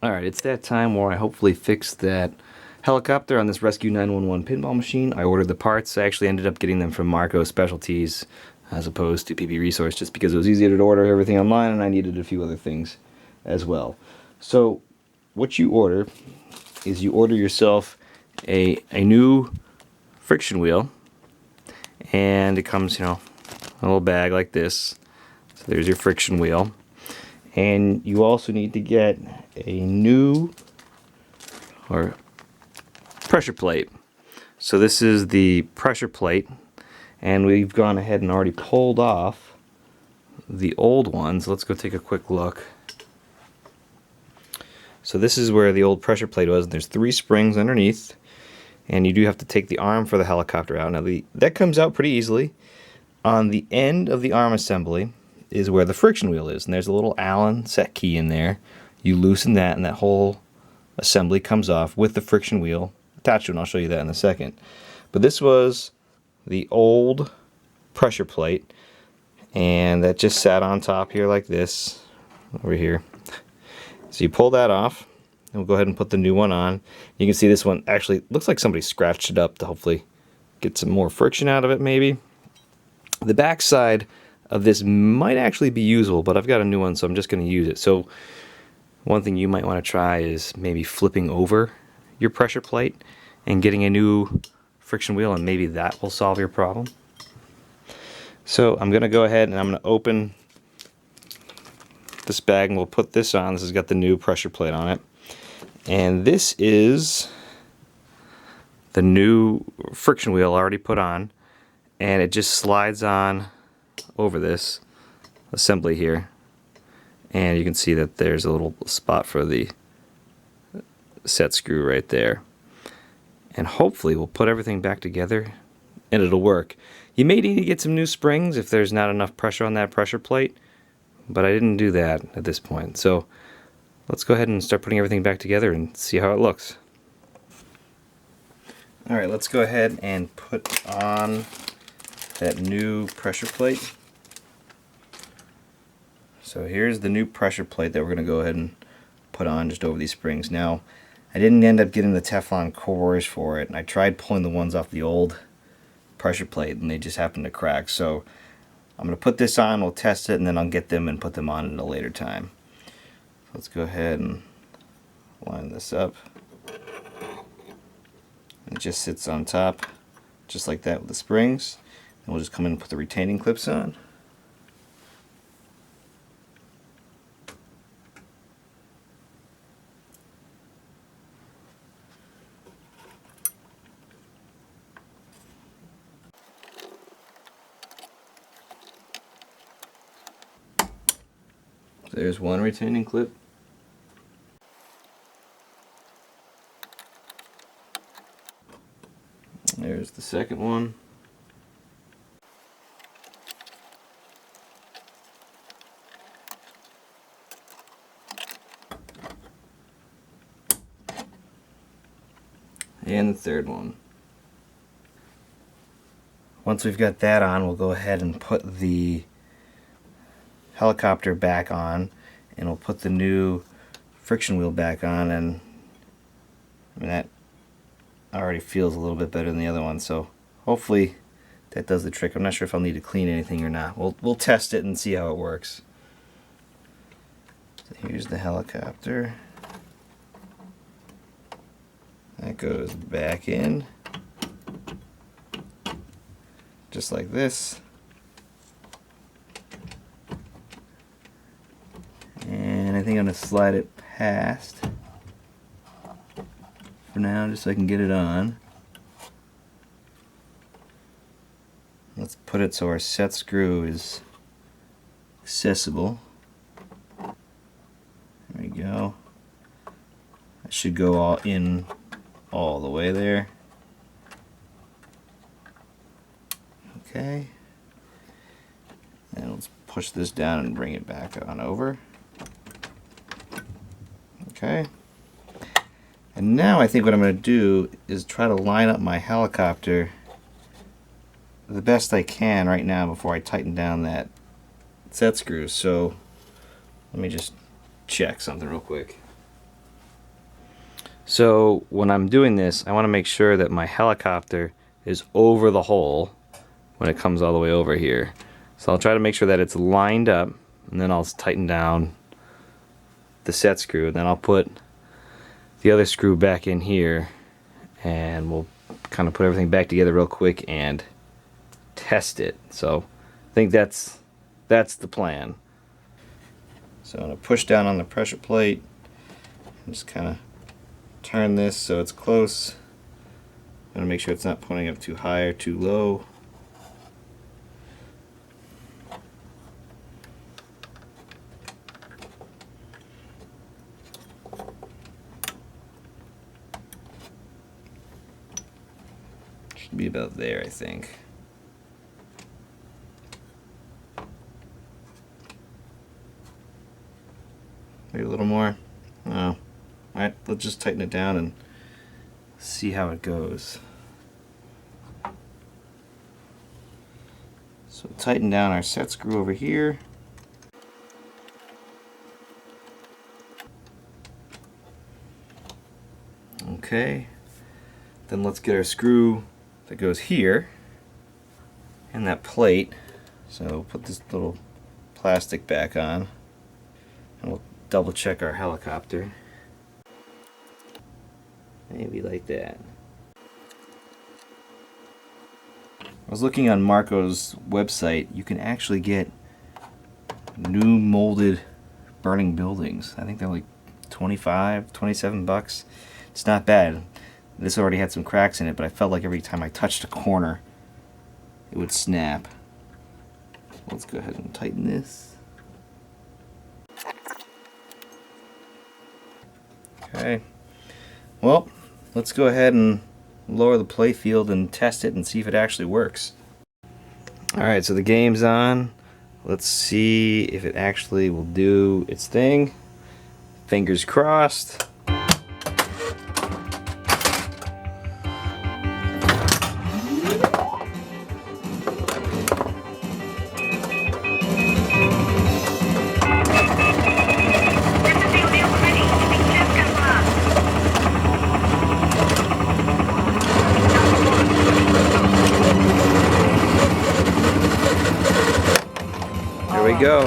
Alright, it's that time where I hopefully fixed that helicopter on this Rescue 911 pinball machine. I ordered the parts. I actually ended up getting them from Marco Specialties as opposed to PB Resource just because it was easier to order everything online and I needed a few other things as well. So what you order is you order yourself a new friction wheel, and it comes, a little bag like this. So there's your friction wheel. And you also need to get a new pressure plate. So this is the pressure plate, and we've gone ahead and already pulled off the old ones. Let's go take a quick look. So this is where the old pressure plate was. There's 3 springs underneath, and you do have to take the arm for the helicopter out. Now that comes out pretty easily. On the end of the arm assembly is where the friction wheel is, and there's a little Allen set key in there. You loosen that and that whole assembly comes off with the friction wheel attached to it, and I'll show you that in a second. But this was the old pressure plate, and that just sat on top here like this over here. So you pull that off, and we'll go ahead and put the new one on. You can see this one actually looks like somebody scratched it up to hopefully get some more friction out of it maybe. The back side of this might actually be usable, but I've got a new one, so I'm just going to use it. So one thing you might want to try is maybe flipping over your pressure plate and getting a new friction wheel, and maybe that will solve your problem. So I'm going to go ahead and I'm going to open this bag, and we'll put this on. This has got the new pressure plate on it. And this is the new friction wheel already put on, and it just slides on over this assembly here, and you can see that there's a little spot for the set screw right there, and hopefully we'll put everything back together and it'll work. You may need to get some new springs if there's not enough pressure on that pressure plate, but I didn't do that at this point. So let's go ahead and start putting everything back together and see how it looks. Alright, let's go ahead and put on that new pressure plate. So here's the new pressure plate that we're going to go ahead and put on just over these springs. Now, I didn't end up getting the Teflon cores for it, and I tried pulling the ones off the old pressure plate and they just happened to crack. So I'm going to put this on, we'll test it, and then I'll get them and put them on at a later time. Let's go ahead and line this up. It just sits on top just like that with the springs. And we'll just come in and put the retaining clips on. There's one retaining clip. There's the second one. And the third one. Once we've got that on, we'll go ahead and put the helicopter back on, and we'll put the new friction wheel back on, and I mean, that already feels a little bit better than the other one, so hopefully that does the trick. I'm not sure if I'll need to clean anything or not. We'll test it and see how it works. So here's the helicopter. That goes back in just like this. And I think I'm going to slide it past for now, just so I can get it on. Let's put it so our set screw is accessible. There we go. That should go all the way there. Okay. And let's push this down and bring it back on over. Okay. And now I think what I'm going to do is try to line up my helicopter the best I can right now before I tighten down that set screw. So let me just check something real quick. So when I'm doing this, I want to make sure that my helicopter is over the hole when it comes all the way over here. So I'll try to make sure that it's lined up, and then I'll tighten down the set screw, and then I'll put the other screw back in here, and we'll kind of put everything back together real quick and test it. So I think that's the plan. So I'm going to push down on the pressure plate and just kind of turn this so it's close. I'm going to make sure it's not pointing up too high or too low. Should be about there, I think. Maybe a little more. Oh. Alright, let's just tighten it down and see how it goes. So tighten down our set screw over here. Okay. Then let's get our screw that goes here and that plate. So put this little plastic back on, and we'll double check our helicopter. Maybe like that. I was looking on Marco's website. You can actually get new molded burning buildings. I think they're like 25, 27 bucks. It's not bad. This already had some cracks in it, but I felt like every time I touched a corner, it would snap. So let's go ahead and tighten this. Okay. Well, let's go ahead and lower the play field and test it and see if it actually works. Alright, so the game's on. Let's see if it actually will do its thing. Fingers crossed. There we go.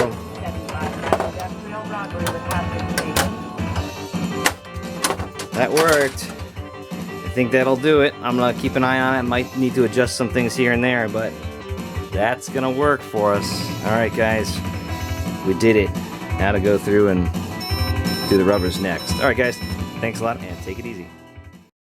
That worked. I think that'll do it. I'm gonna keep an eye on it. Might need to adjust some things here and there, but that's gonna work for us. Alright guys, we did it. Now to go through and do the rubbers next. Alright guys, thanks a lot and take it easy.